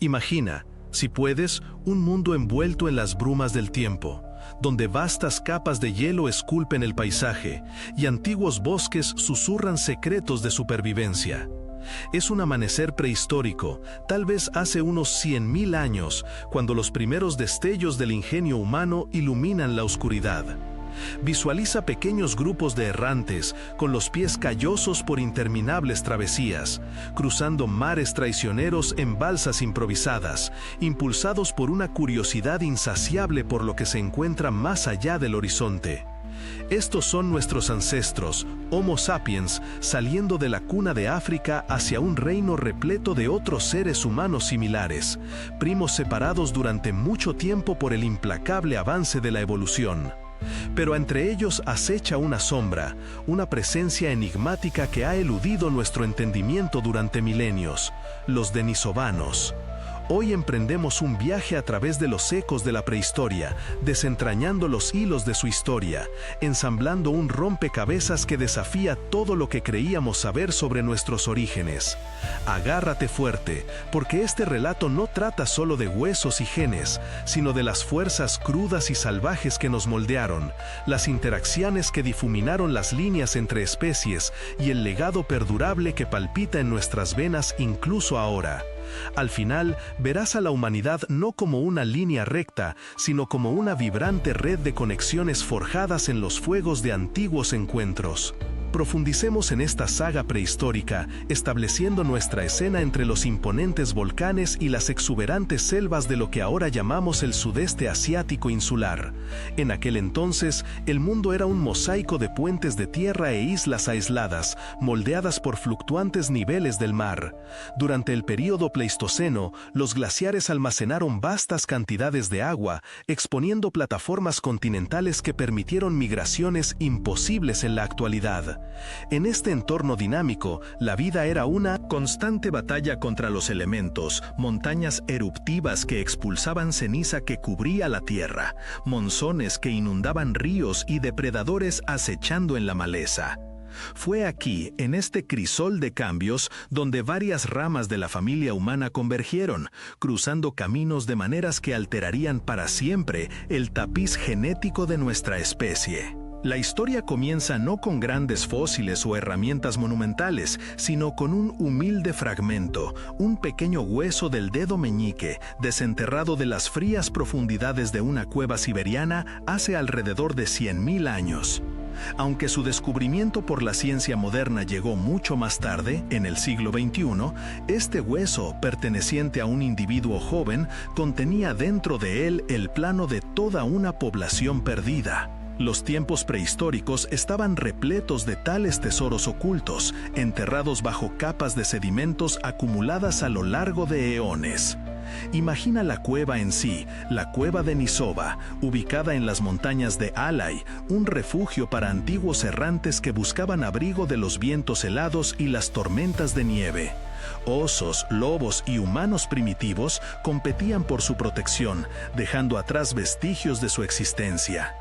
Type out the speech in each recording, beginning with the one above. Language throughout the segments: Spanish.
Imagina, si puedes, un mundo envuelto en las brumas del tiempo, donde vastas capas de hielo esculpen el paisaje y antiguos bosques susurran secretos de supervivencia. Es un amanecer prehistórico, tal vez hace unos 100.000 años, cuando los primeros destellos del ingenio humano iluminan la oscuridad. Visualiza pequeños grupos de errantes, con los pies callosos por interminables travesías, cruzando mares traicioneros en balsas improvisadas, impulsados por una curiosidad insaciable por lo que se encuentra más allá del horizonte. Estos son nuestros ancestros, Homo sapiens, saliendo de la cuna de África hacia un reino repleto de otros seres humanos similares, primos separados durante mucho tiempo por el implacable avance de la evolución. Pero entre ellos acecha una sombra, una presencia enigmática que ha eludido nuestro entendimiento durante milenios: los denisovanos. Hoy emprendemos un viaje a través de los ecos de la prehistoria, desentrañando los hilos de su historia, ensamblando un rompecabezas que desafía todo lo que creíamos saber sobre nuestros orígenes. Agárrate fuerte, porque este relato no trata solo de huesos y genes, sino de las fuerzas crudas y salvajes que nos moldearon, las interacciones que difuminaron las líneas entre especies y el legado perdurable que palpita en nuestras venas incluso ahora. Al final, verás a la humanidad no como una línea recta, sino como una vibrante red de conexiones forjadas en los fuegos de antiguos encuentros. Profundicemos en esta saga prehistórica, estableciendo nuestra escena entre los imponentes volcanes y las exuberantes selvas de lo que ahora llamamos el sudeste asiático insular. En aquel entonces, el mundo era un mosaico de puentes de tierra e islas aisladas, moldeadas por fluctuantes niveles del mar. Durante el período Pleistoceno, los glaciares almacenaron vastas cantidades de agua, exponiendo plataformas continentales que permitieron migraciones imposibles en la actualidad. En este entorno dinámico, la vida era una constante batalla contra los elementos, montañas eruptivas que expulsaban ceniza que cubría la tierra, monzones que inundaban ríos y depredadores acechando en la maleza. Fue aquí, en este crisol de cambios, donde varias ramas de la familia humana convergieron, cruzando caminos de maneras que alterarían para siempre el tapiz genético de nuestra especie. La historia comienza no con grandes fósiles o herramientas monumentales, sino con un humilde fragmento, un pequeño hueso del dedo meñique, desenterrado de las frías profundidades de una cueva siberiana hace alrededor de 100.000 años. Aunque su descubrimiento por la ciencia moderna llegó mucho más tarde, en el siglo XXI, este hueso, perteneciente a un individuo joven, contenía dentro de él el plano de toda una población perdida. Los tiempos prehistóricos estaban repletos de tales tesoros ocultos, enterrados bajo capas de sedimentos acumuladas a lo largo de eones. Imagina la cueva en sí, la cueva de Denisova, ubicada en las montañas de Alay, un refugio para antiguos errantes que buscaban abrigo de los vientos helados y las tormentas de nieve. Osos, lobos y humanos primitivos competían por su protección, dejando atrás vestigios de su existencia.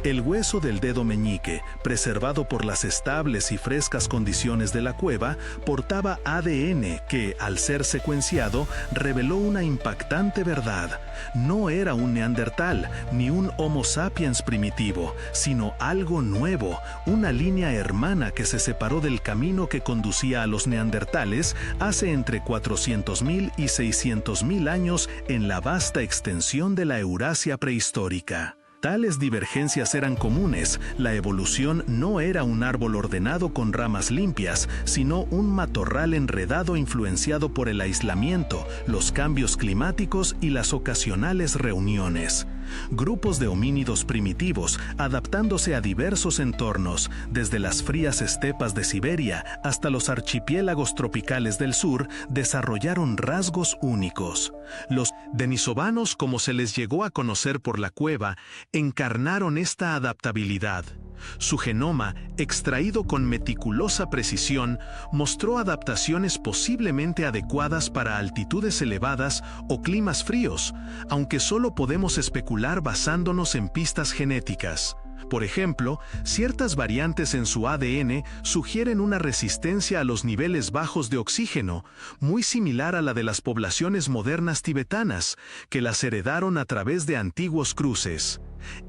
El hueso del dedo meñique, preservado por las estables y frescas condiciones de la cueva, portaba ADN que, al ser secuenciado, reveló una impactante verdad. No era un neandertal, ni un Homo sapiens primitivo, sino algo nuevo, una línea hermana que se separó del camino que conducía a los neandertales hace entre 400.000 y 600.000 años en la vasta extensión de la Eurasia prehistórica. Tales divergencias eran comunes. La evolución no era un árbol ordenado con ramas limpias, sino un matorral enredado influenciado por el aislamiento, los cambios climáticos y las ocasionales reuniones. Grupos de homínidos primitivos, adaptándose a diversos entornos, desde las frías estepas de Siberia hasta los archipiélagos tropicales del sur, desarrollaron rasgos únicos. Los denisovanos, como se les llegó a conocer por la cueva, encarnaron esta adaptabilidad. Su genoma, extraído con meticulosa precisión, mostró adaptaciones posiblemente adecuadas para altitudes elevadas o climas fríos, aunque solo podemos especular basándonos en pistas genéticas. Por ejemplo, ciertas variantes en su ADN sugieren una resistencia a los niveles bajos de oxígeno, muy similar a la de las poblaciones modernas tibetanas, que las heredaron a través de antiguos cruces.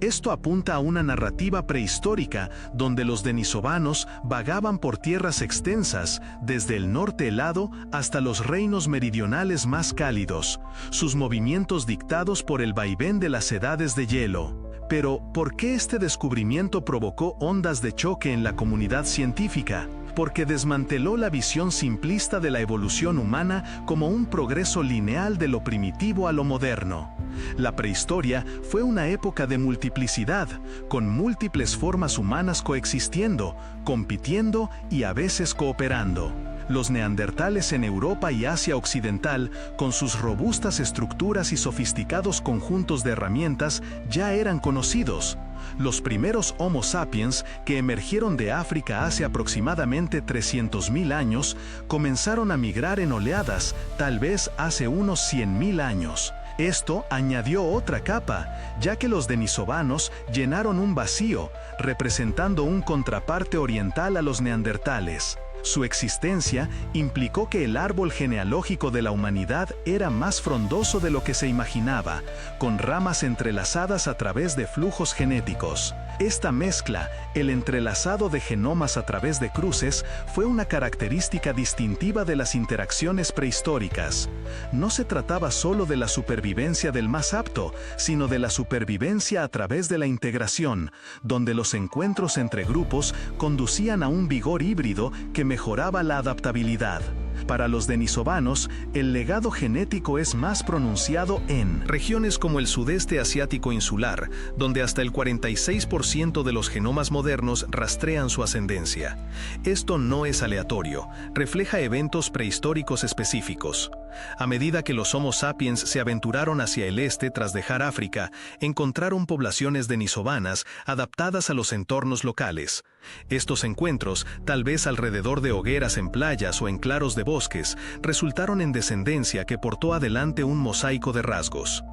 Esto apunta a una narrativa prehistórica donde los denisovanos vagaban por tierras extensas, desde el norte helado hasta los reinos meridionales más cálidos, sus movimientos dictados por el vaivén de las edades de hielo. Pero, ¿por qué este descubrimiento provocó ondas de choque en la comunidad científica? Porque desmanteló la visión simplista de la evolución humana como un progreso lineal de lo primitivo a lo moderno. La prehistoria fue una época de multiplicidad, con múltiples formas humanas coexistiendo, compitiendo y a veces cooperando. Los neandertales en Europa y Asia Occidental, con sus robustas estructuras y sofisticados conjuntos de herramientas, ya eran conocidos. Los primeros Homo sapiens, que emergieron de África hace aproximadamente 300.000 años, comenzaron a migrar en oleadas, tal vez hace unos 100.000 años. Esto añadió otra capa, ya que los denisovanos llenaron un vacío, representando un contraparte oriental a los neandertales. Su existencia implicó que el árbol genealógico de la humanidad era más frondoso de lo que se imaginaba, con ramas entrelazadas a través de flujos genéticos. Esta mezcla, el entrelazado de genomas a través de cruces, fue una característica distintiva de las interacciones prehistóricas. No se trataba solo de la supervivencia del más apto, sino de la supervivencia a través de la integración, donde los encuentros entre grupos conducían a un vigor híbrido que mejoraba la adaptabilidad. Para los denisovanos, el legado genético es más pronunciado en regiones como el sudeste asiático insular, donde hasta el 46% de los genomas modernos rastrean su ascendencia. Esto no es aleatorio, refleja eventos prehistóricos específicos. A medida que los Homo sapiens se aventuraron hacia el este tras dejar África, encontraron poblaciones denisovanas adaptadas a los entornos locales. Estos encuentros, tal vez alrededor de hogueras en playas o en claros de bosques, resultaron en descendencia que portó adelante un mosaico de rasgos.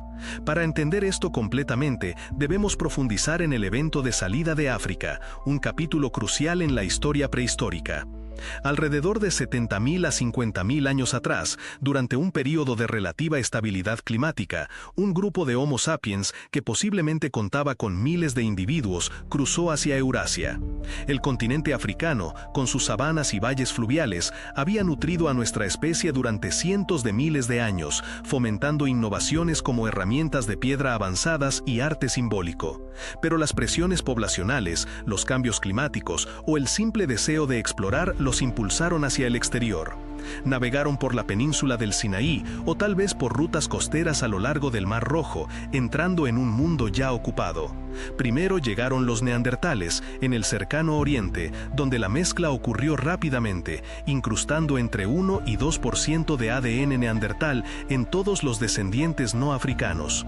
Para entender esto completamente, debemos profundizar en el evento de salida de África, un capítulo crucial en la historia prehistórica. Alrededor de 70.000 a 50.000 años atrás, durante un período de relativa estabilidad climática, un grupo de Homo sapiens, que posiblemente contaba con miles de individuos, cruzó hacia Eurasia. El continente africano, con sus sabanas y valles fluviales, había nutrido a nuestra especie durante cientos de miles de años, fomentando innovaciones como herramientas de piedra avanzadas y arte simbólico. Pero las presiones poblacionales, los cambios climáticos o el simple deseo de explorar los impulsaron hacia el exterior. Navegaron por la península del Sinaí o tal vez por rutas costeras a lo largo del Mar Rojo, entrando en un mundo ya ocupado. Primero llegaron los neandertales, en el cercano oriente, donde la mezcla ocurrió rápidamente, incrustando entre 1 y 2% de ADN neandertal en todos los descendientes no africanos.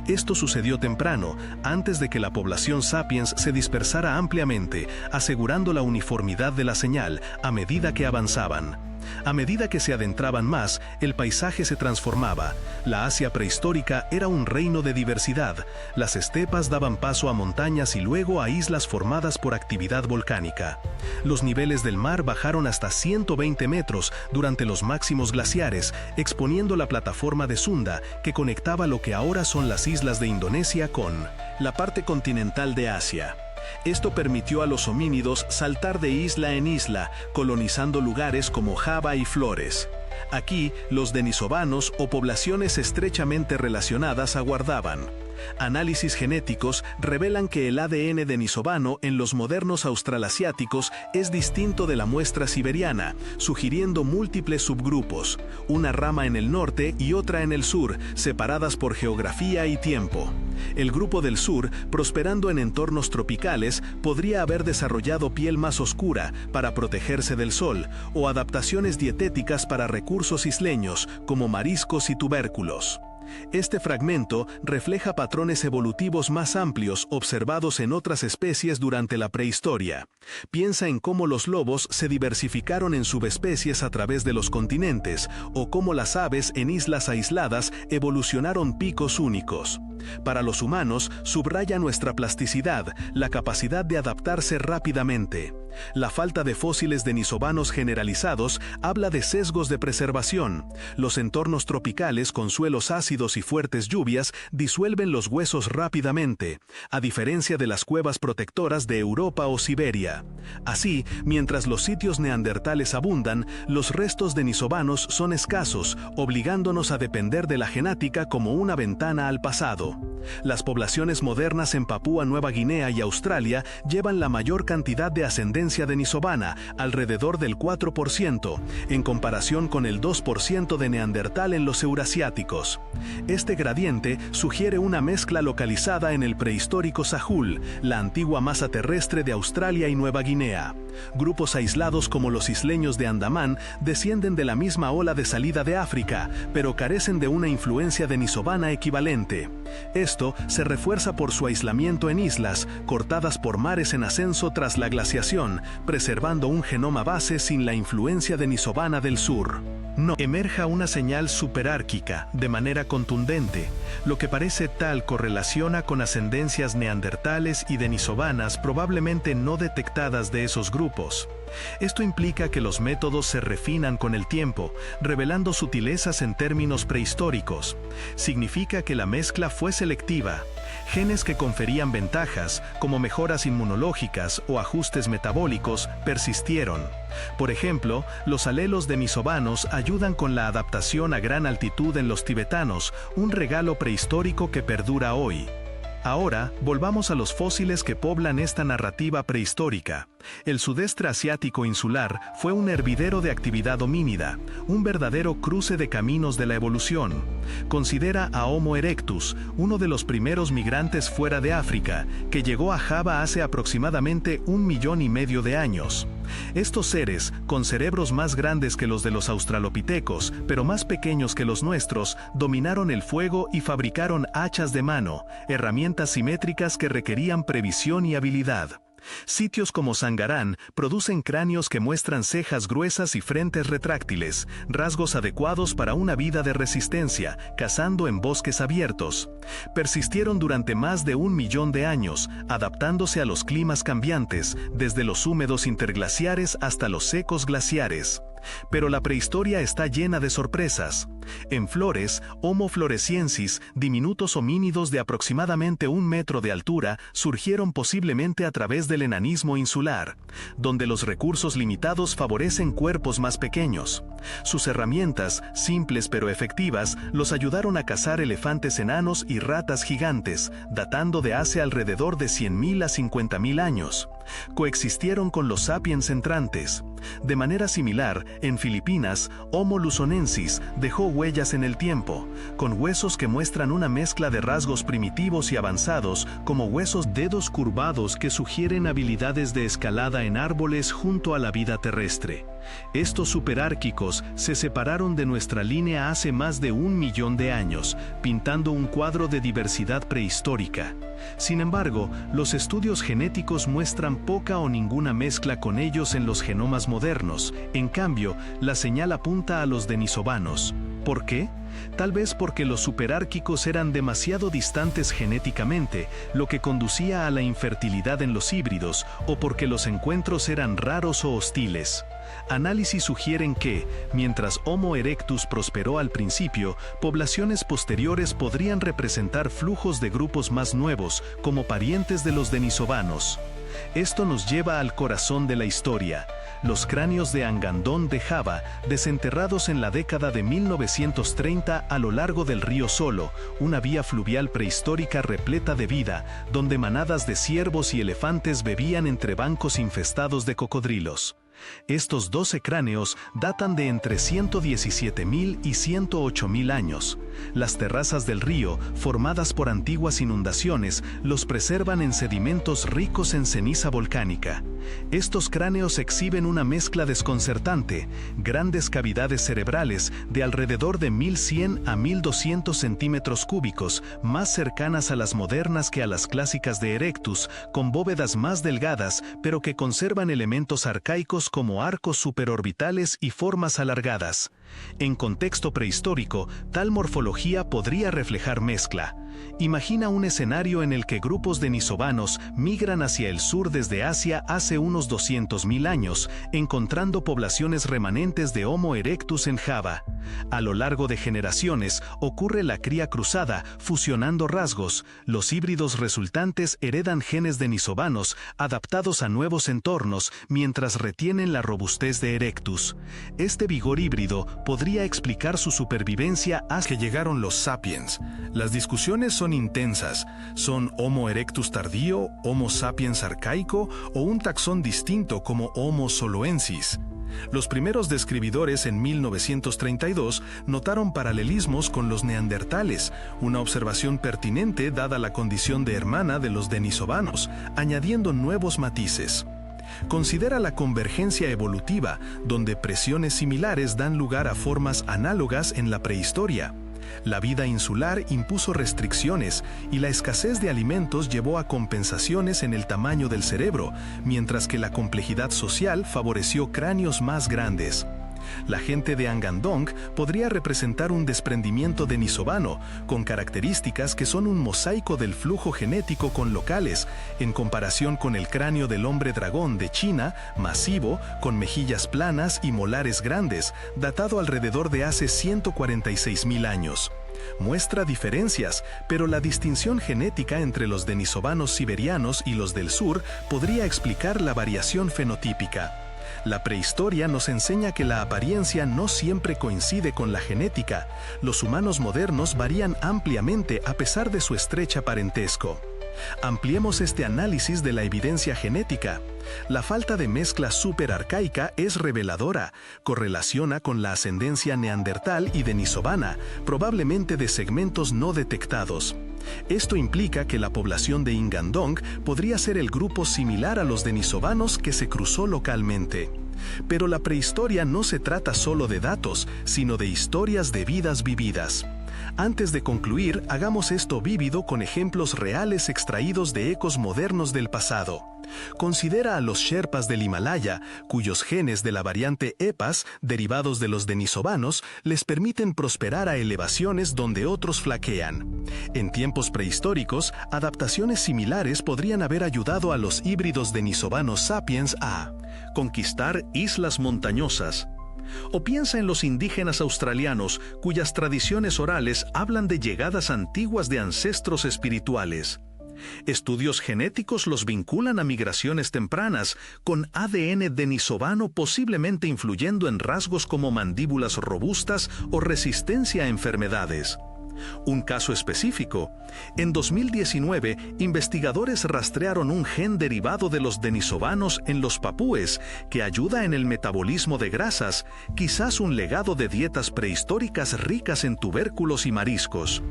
Esto sucedió temprano, antes de que la población sapiens se dispersara ampliamente, asegurando la uniformidad de la señal a medida que avanzaban. A medida que se adentraban más, el paisaje se transformaba. La Asia prehistórica era un reino de diversidad. Las estepas daban paso a montañas y luego a islas formadas por actividad volcánica. Los niveles del mar bajaron hasta 120 metros durante los máximos glaciares, exponiendo la plataforma de Sunda, que conectaba lo que ahora son las islas de Indonesia con la parte continental de Asia. Esto permitió a los homínidos saltar de isla en isla, colonizando lugares como Java y Flores. Aquí, los denisovanos o poblaciones estrechamente relacionadas aguardaban. Análisis genéticos revelan que el ADN denisovano en los modernos australasiáticos es distinto de la muestra siberiana, sugiriendo múltiples subgrupos, una rama en el norte y otra en el sur, separadas por geografía y tiempo. El grupo del sur, prosperando en entornos tropicales, podría haber desarrollado piel más oscura para protegerse del sol, o adaptaciones dietéticas para recursos isleños, como mariscos y tubérculos. Este fragmento refleja patrones evolutivos más amplios observados en otras especies durante la prehistoria. Piensa en cómo los lobos se diversificaron en subespecies a través de los continentes, o cómo las aves en islas aisladas evolucionaron picos únicos. Para los humanos, subraya nuestra plasticidad, la capacidad de adaptarse rápidamente. La falta de fósiles denisovanos generalizados habla de sesgos de preservación. Los entornos tropicales con suelos ácidos y fuertes lluvias disuelven los huesos rápidamente, a diferencia de las cuevas protectoras de Europa o Siberia. Así, mientras los sitios neandertales abundan, los restos denisovanos son escasos, obligándonos a depender de la genética como una ventana al pasado. Las poblaciones modernas en Papúa Nueva Guinea y Australia llevan la mayor cantidad de ascendencia denisovana, alrededor del 4%, en comparación con el 2% de neandertal en los eurasiáticos. Este gradiente sugiere una mezcla localizada en el prehistórico Sahul, la antigua masa terrestre de Australia y Nueva Guinea. Grupos aislados como los isleños de Andamán descienden de la misma ola de salida de África, pero carecen de una influencia denisovana equivalente. Esto se refuerza por su aislamiento en islas, cortadas por mares en ascenso tras la glaciación, preservando un genoma base sin la influencia denisovana del sur. No emerja una señal superárquica de manera contundente. Lo que parece tal correlaciona con ascendencias neandertales y denisovanas probablemente no detectadas de esos grupos. Esto implica que los métodos se refinan con el tiempo, revelando sutilezas en términos prehistóricos. Significa que la mezcla fue selectiva. Genes que conferían ventajas, como mejoras inmunológicas o ajustes metabólicos, persistieron. Por ejemplo, los alelos denisovanos ayudan con la adaptación a gran altitud en los tibetanos, un regalo prehistórico que perdura hoy. Ahora, volvamos a los fósiles que poblan esta narrativa prehistórica. El sudeste asiático insular fue un hervidero de actividad homínida, un verdadero cruce de caminos de la evolución. Considera a Homo erectus, uno de los primeros migrantes fuera de África, que llegó a Java hace aproximadamente 1,5 millones de años. Estos seres, con cerebros más grandes que los de los australopitecos, pero más pequeños que los nuestros, dominaron el fuego y fabricaron hachas de mano, herramientas simétricas que requerían previsión y habilidad. Sitios como Sangarán producen cráneos que muestran cejas gruesas y frentes retráctiles, rasgos adecuados para una vida de resistencia, cazando en bosques abiertos. Persistieron durante más de 1 millón de años, adaptándose a los climas cambiantes, desde los húmedos interglaciares hasta los secos glaciares. Pero la prehistoria está llena de sorpresas. En Flores, Homo floresiensis, diminutos homínidos de aproximadamente 1 metro de altura, surgieron posiblemente a través del enanismo insular, donde los recursos limitados favorecen cuerpos más pequeños. Sus herramientas, simples pero efectivas, los ayudaron a cazar elefantes enanos y ratas gigantes, datando de hace alrededor de 100.000 a 50.000 años. Coexistieron con los sapiens entrantes. De manera similar, en Filipinas, Homo luzonensis dejó huellas en el tiempo, con huesos que muestran una mezcla de rasgos primitivos y avanzados, como huesos dedos curvados que sugieren habilidades de escalada en árboles junto a la vida terrestre. Estos superárquicos se separaron de nuestra línea hace más de 1 millón de años, pintando un cuadro de diversidad prehistórica. Sin embargo, los estudios genéticos muestran poca o ninguna mezcla con ellos en los genomas modernos. En cambio, la señal apunta a los denisovanos. ¿Por qué? Tal vez porque los superárquicos eran demasiado distantes genéticamente, lo que conducía a la infertilidad en los híbridos, o porque los encuentros eran raros o hostiles. Análisis sugieren que, mientras Homo erectus prosperó al principio, poblaciones posteriores podrían representar flujos de grupos más nuevos, como parientes de los denisovanos. Esto nos lleva al corazón de la historia. Los cráneos de Angandón de Java, desenterrados en la década de 1930 a lo largo del río Solo, una vía fluvial prehistórica repleta de vida, donde manadas de ciervos y elefantes bebían entre bancos infestados de cocodrilos. Estos 12 cráneos datan de entre 117.000 y 108.000 años. Las terrazas del río, formadas por antiguas inundaciones, los preservan en sedimentos ricos en ceniza volcánica. Estos cráneos exhiben una mezcla desconcertante, grandes cavidades cerebrales de alrededor de 1.100 a 1.200 centímetros cúbicos, más cercanas a las modernas que a las clásicas de Erectus, con bóvedas más delgadas, pero que conservan elementos arcaicos como arcos superorbitales y formas alargadas. En contexto prehistórico, tal morfología podría reflejar mezcla. Imagina un escenario en el que grupos denisovanos migran hacia el sur desde Asia hace unos 200.000 años, encontrando poblaciones remanentes de Homo erectus en Java. A lo largo de generaciones ocurre la cría cruzada, fusionando rasgos. Los híbridos resultantes heredan genes denisovanos adaptados a nuevos entornos mientras retienen la robustez de Erectus. Este vigor híbrido podría explicar su supervivencia hasta que llegaron los sapiens. Las discusiones son intensas. ¿Son Homo erectus tardío, Homo sapiens arcaico o un taxón distinto como Homo soloensis? Los primeros describidores en 1932 notaron paralelismos con los neandertales, una observación pertinente dada la condición de hermana de los denisovanos, añadiendo nuevos matices. Considera la convergencia evolutiva, donde presiones similares dan lugar a formas análogas en la prehistoria. La vida insular impuso restricciones y la escasez de alimentos llevó a compensaciones en el tamaño del cerebro, mientras que la complejidad social favoreció cráneos más grandes. La gente de Angandong podría representar un desprendimiento denisovano, con características que son un mosaico del flujo genético con locales, en comparación con el cráneo del hombre dragón de China, masivo, con mejillas planas y molares grandes, datado alrededor de hace 146.000 años. Muestra diferencias, pero la distinción genética entre los denisovanos siberianos y los del sur podría explicar la variación fenotípica. La prehistoria nos enseña que la apariencia no siempre coincide con la genética. Los humanos modernos varían ampliamente a pesar de su estrecha parentesco. Ampliemos este análisis de la evidencia genética. La falta de mezcla superarcaica es reveladora. Correlaciona con la ascendencia neandertal y denisovana, probablemente de segmentos no detectados. Esto implica que la población de Ingandong podría ser el grupo similar a los denisovanos que se cruzó localmente. Pero la prehistoria no se trata solo de datos, sino de historias de vidas vividas. Antes de concluir, hagamos esto vívido con ejemplos reales extraídos de ecos modernos del pasado. Considera a los Sherpas del Himalaya, cuyos genes de la variante EPAS, derivados de los denisovanos, les permiten prosperar a elevaciones donde otros flaquean. En tiempos prehistóricos, adaptaciones similares podrían haber ayudado a los híbridos denisovanos sapiens a conquistar islas montañosas. O piensa en los indígenas australianos, cuyas tradiciones orales hablan de llegadas antiguas de ancestros espirituales. Estudios genéticos los vinculan a migraciones tempranas, con ADN denisovano posiblemente influyendo en rasgos como mandíbulas robustas o resistencia a enfermedades. Un caso específico. En 2019, investigadores rastrearon un gen derivado de los denisovanos en los papúes que ayuda en el metabolismo de grasas, quizás un legado de dietas prehistóricas ricas en tubérculos y mariscos.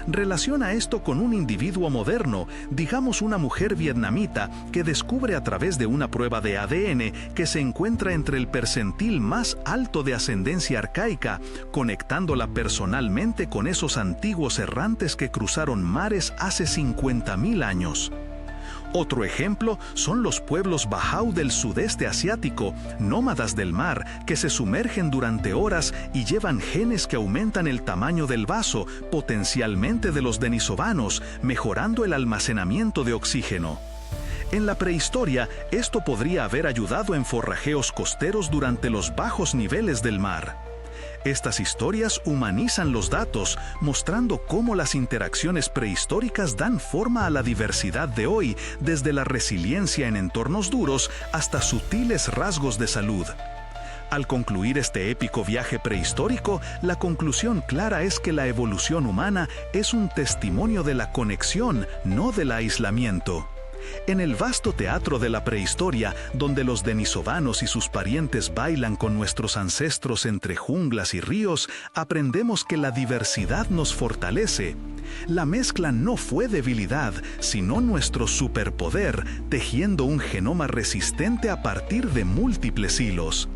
Relaciona esto con un individuo moderno, digamos una mujer vietnamita, que descubre a través de una prueba de ADN que se encuentra entre el percentil más alto de ascendencia arcaica, conectándola personalmente con esos antiguos errantes que cruzaron mares hace 50.000 años. Otro ejemplo son los pueblos Bajau del sudeste asiático, nómadas del mar, que se sumergen durante horas y llevan genes que aumentan el tamaño del vaso, potencialmente de los denisovanos, mejorando el almacenamiento de oxígeno. En la prehistoria, esto podría haber ayudado en forrajeos costeros durante los bajos niveles del mar. Estas historias humanizan los datos, mostrando cómo las interacciones prehistóricas dan forma a la diversidad de hoy, desde la resiliencia en entornos duros hasta sutiles rasgos de salud. Al concluir este épico viaje prehistórico, la conclusión clara es que la evolución humana es un testimonio de la conexión, no del aislamiento. En el vasto teatro de la prehistoria, donde los denisovanos y sus parientes bailan con nuestros ancestros entre junglas y ríos, aprendemos que la diversidad nos fortalece. La mezcla no fue debilidad, sino nuestro superpoder, tejiendo un genoma resistente a partir de múltiples hilos.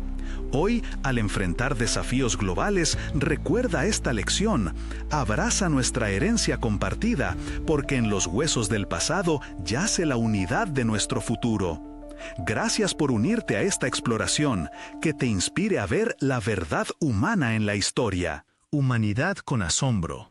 Hoy, al enfrentar desafíos globales, recuerda esta lección. Abraza nuestra herencia compartida, porque en los huesos del pasado yace la unidad de nuestro futuro. Gracias por unirte a esta exploración que te inspire a ver la verdad humana en la historia. Humanidad con asombro.